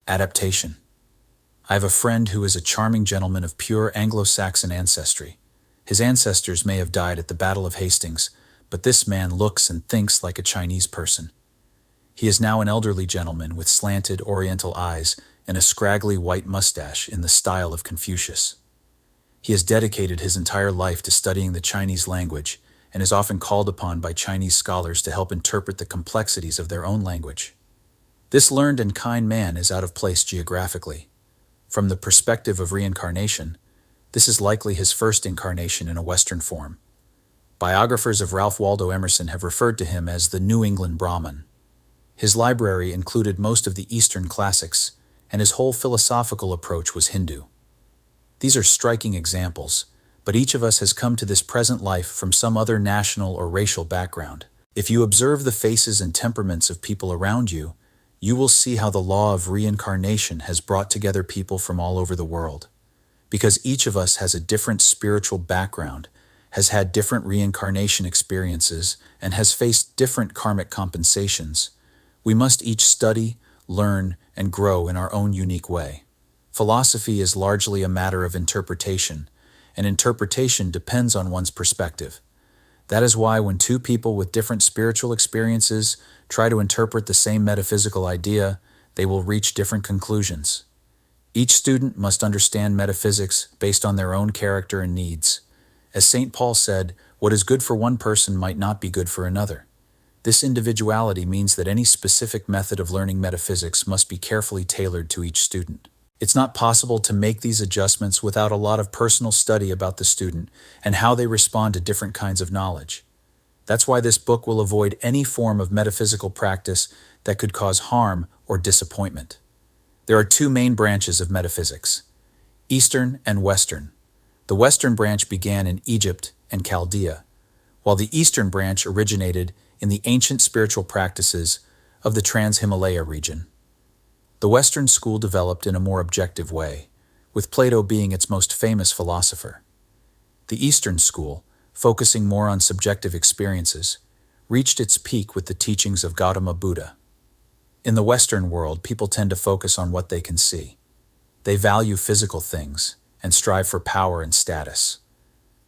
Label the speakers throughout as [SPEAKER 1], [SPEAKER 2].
[SPEAKER 1] Adaptation. I have a friend who is a charming gentleman of pure Anglo-Saxon ancestry. His ancestors may have died at the Battle of Hastings, but this man looks and thinks like a Chinese person. He is now an elderly gentleman with slanted oriental eyes and a scraggly white mustache in the style of Confucius. He has dedicated his entire life to studying the Chinese language and is often called upon by Chinese scholars to help interpret the complexities of their own language. This learned and kind man is out of place geographically. From the perspective of reincarnation, this is likely his first incarnation in a Western form. Biographers of Ralph Waldo Emerson have referred to him as the New England Brahmin. His library included most of the Eastern classics, and his whole philosophical approach was Hindu. These are striking examples, but each of us has come to this present life from some other national or racial background. If you observe the faces and temperaments of people around you, you will see how the law of reincarnation has brought together people from all over the world. Because each of us has a different spiritual background, has had different reincarnation experiences, and has faced different karmic compensations, we must each study, learn, and grow in our own unique way. Philosophy is largely a matter of interpretation, and interpretation depends on one's perspective. That is why when two people with different spiritual experiences try to interpret the same metaphysical idea, they will reach different conclusions. Each student must understand metaphysics based on their own character and needs. As St. Paul said, what is good for one person might not be good for another. This individuality means that any specific method of learning metaphysics must be carefully tailored to each student. It's not possible to make these adjustments without a lot of personal study about the student and how they respond to different kinds of knowledge. That's why this book will avoid any form of metaphysical practice that could cause harm or disappointment. There are two main branches of metaphysics: Eastern and Western. The Western branch began in Egypt and Chaldea, while the Eastern branch originated in the ancient spiritual practices of the Trans-Himalaya region. The Western school developed in a more objective way, with Plato being its most famous philosopher. The Eastern school, focusing more on subjective experiences, reached its peak with the teachings of Gautama Buddha. In the Western world, people tend to focus on what they can see. They value physical things and strive for power and status.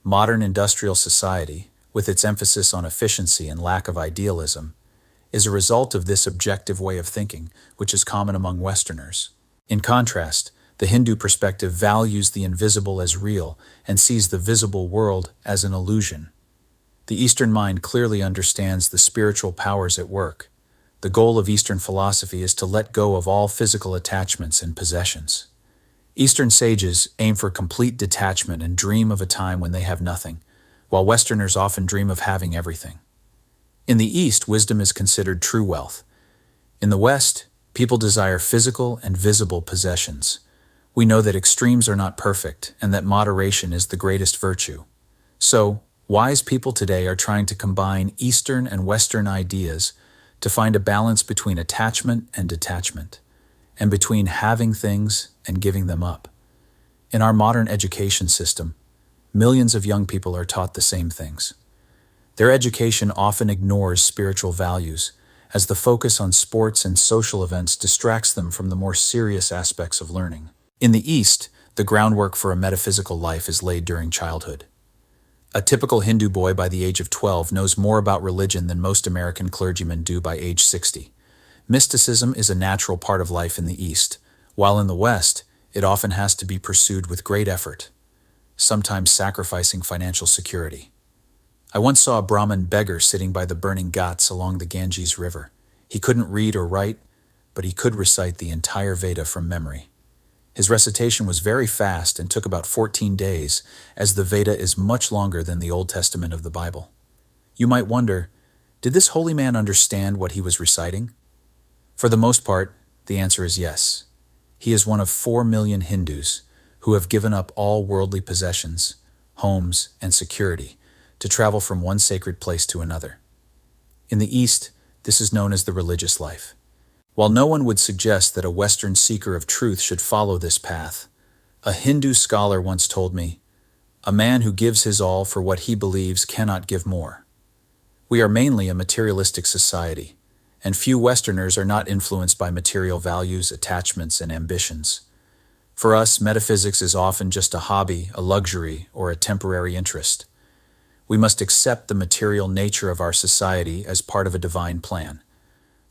[SPEAKER 1] Modern industrial society, with its emphasis on efficiency and lack of idealism, is a result of this objective way of thinking, which is common among Westerners. In contrast, the Hindu perspective values the invisible as real and sees the visible world as an illusion. The Eastern mind clearly understands the spiritual powers at work. The goal of Eastern philosophy is to let go of all physical attachments and possessions. Eastern sages aim for complete detachment and dream of a time when they have nothing, while Westerners often dream of having everything. In the East, wisdom is considered true wealth. In the West, people desire physical and visible possessions. We know that extremes are not perfect and that moderation is the greatest virtue. So, wise people today are trying to combine Eastern and Western ideas to find a balance between attachment and detachment, and between having things and giving them up. In our modern education system, millions of young people are taught the same things. Their education often ignores spiritual values, as the focus on sports and social events distracts them from the more serious aspects of learning. In the East, the groundwork for a metaphysical life is laid during childhood. A typical Hindu boy by the age of 12 knows more about religion than most American clergymen do by age 60. Mysticism is a natural part of life in the East, while in the West, it often has to be pursued with great effort, sometimes sacrificing financial security. I once saw a Brahmin beggar sitting by the burning ghats along the Ganges River. He couldn't read or write, but he could recite the entire Veda from memory. His recitation was very fast and took about 14 days, as the Veda is much longer than the Old Testament of the Bible. You might wonder, did this holy man understand what he was reciting? For the most part, the answer is yes. He is one of 4 million Hindus who have given up all worldly possessions, homes, and security to travel from one sacred place to another. In the East, this is known as the religious life. While no one would suggest that a Western seeker of truth should follow this path, a Hindu scholar once told me, "A man who gives his all for what he believes cannot give more." We are mainly a materialistic society, and few Westerners are not influenced by material values, attachments, and ambitions. For us, metaphysics is often just a hobby, a luxury, or a temporary interest. We must accept the material nature of our society as part of a divine plan.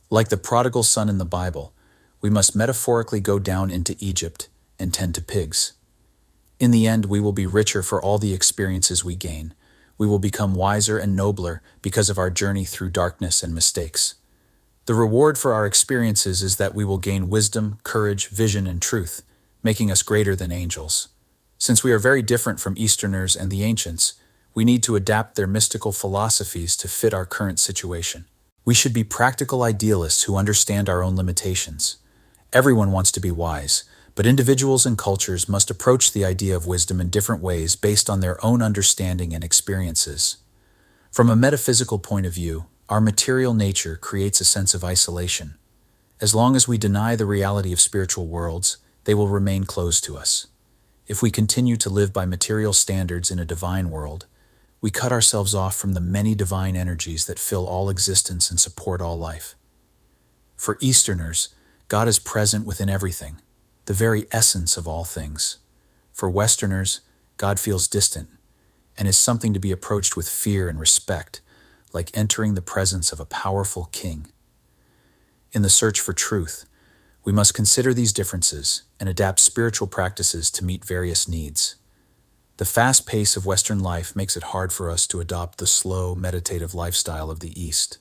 [SPEAKER 1] Like the prodigal son in the Bible, we must metaphorically go down into Egypt and tend to pigs. In the end, we will be richer for all the experiences we gain. We will become wiser and nobler because of our journey through darkness and mistakes. The reward for our experiences is that we will gain wisdom, courage, vision, and truth, making us greater than angels. Since we are very different from Easterners and the ancients, we need to adapt their mystical philosophies to fit our current situation. We should be practical idealists who understand our own limitations. Everyone wants to be wise, but individuals and cultures must approach the idea of wisdom in different ways based on their own understanding and experiences. From a metaphysical point of view, our material nature creates a sense of isolation. As long as we deny the reality of spiritual worlds, they will remain closed to us. If we continue to live by material standards in a divine world, we cut ourselves off from the many divine energies that fill all existence and support all life. For Easterners, God is present within everything, the very essence of all things. For Westerners, God feels distant and is something to be approached with fear and respect, like entering the presence of a powerful king. In the search for truth, we must consider these differences and adapt spiritual practices to meet various needs. The fast pace of Western life makes it hard for us to adopt the slow, meditative lifestyle of the East.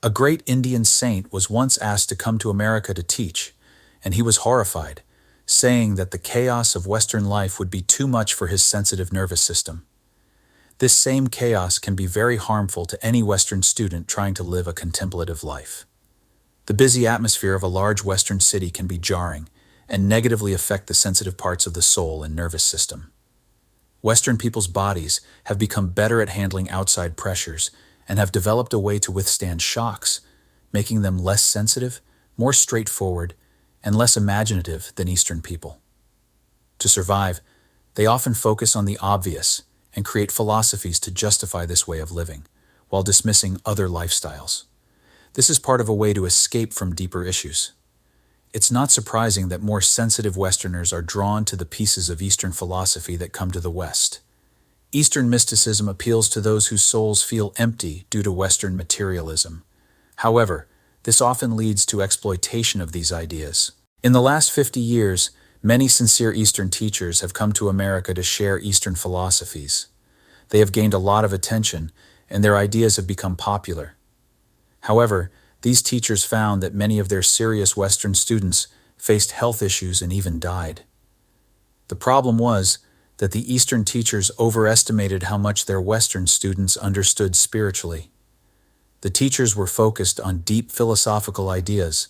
[SPEAKER 1] A great Indian saint was once asked to come to America to teach, and he was horrified, saying that the chaos of Western life would be too much for his sensitive nervous system. This same chaos can be very harmful to any Western student trying to live a contemplative life. The busy atmosphere of a large Western city can be jarring and negatively affect the sensitive parts of the soul and nervous system. Western people's bodies have become better at handling outside pressures and have developed a way to withstand shocks, making them less sensitive, more straightforward, and less imaginative than Eastern people. To survive, they often focus on the obvious and create philosophies to justify this way of living, while dismissing other lifestyles. This is part of a way to escape from deeper issues. It's not surprising that more sensitive Westerners are drawn to the pieces of Eastern philosophy that come to the West. Eastern mysticism appeals to those whose souls feel empty due to Western materialism. However, this often leads to exploitation of these ideas. In the last 50 years, many sincere Eastern teachers have come to America to share Eastern philosophies. They have gained a lot of attention, and their ideas have become popular. However, these teachers found that many of their serious Western students faced health issues and even died. The problem was that the Eastern teachers overestimated how much their Western students understood spiritually. The teachers were focused on deep philosophical ideas,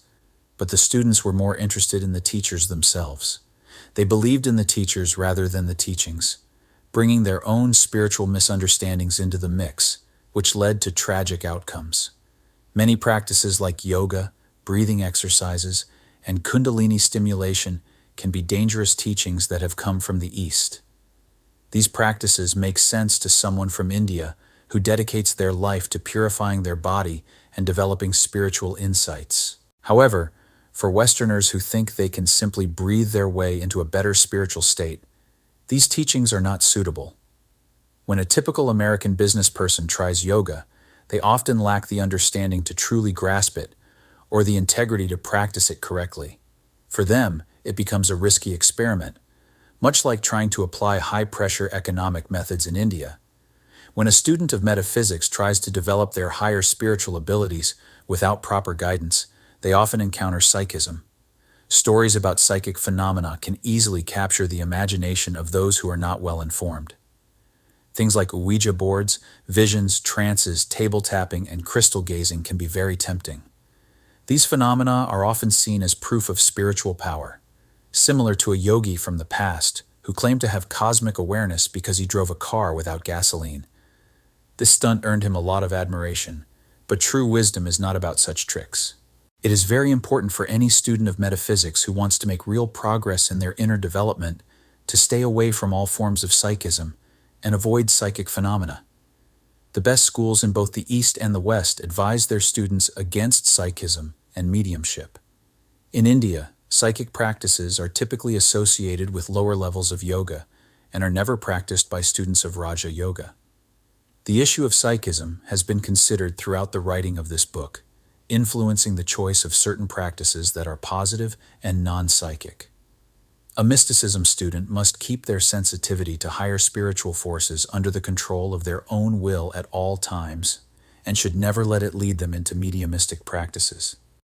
[SPEAKER 1] but the students were more interested in the teachers themselves. They believed in the teachers rather than the teachings, bringing their own spiritual misunderstandings into the mix, which led to tragic outcomes. Many practices like yoga, breathing exercises, and kundalini stimulation can be dangerous teachings that have come from the East. These practices make sense to someone from India who dedicates their life to purifying their body and developing spiritual insights. However, for Westerners who think they can simply breathe their way into a better spiritual state, these teachings are not suitable. When a typical American business person tries yoga, they often lack the understanding to truly grasp it or the integrity to practice it correctly. For them, it becomes a risky experiment, much like trying to apply high-pressure economic methods in India. When a student of metaphysics tries to develop their higher spiritual abilities without proper guidance, they often encounter psychism. Stories about psychic phenomena can easily capture the imagination of those who are not well informed. Things like Ouija boards, visions, trances, table tapping, and crystal gazing can be very tempting. These phenomena are often seen as proof of spiritual power, similar to a yogi from the past who claimed to have cosmic awareness because he drove a car without gasoline. This stunt earned him a lot of admiration, but true wisdom is not about such tricks. It is very important for any student of metaphysics who wants to make real progress in their inner development to stay away from all forms of psychism and avoid psychic phenomena. The The best schools in both the East and the West advise their students against psychism and mediumship. In India, psychic practices are typically associated with lower levels of yoga and are never practiced by students of Raja Yoga. The issue of psychism has been considered throughout the writing of this book, influencing the choice of certain practices that are positive and non-psychic. A mysticism student must keep their sensitivity to higher spiritual forces under the control of their own will at all times, and should never let it lead them into mediumistic practices.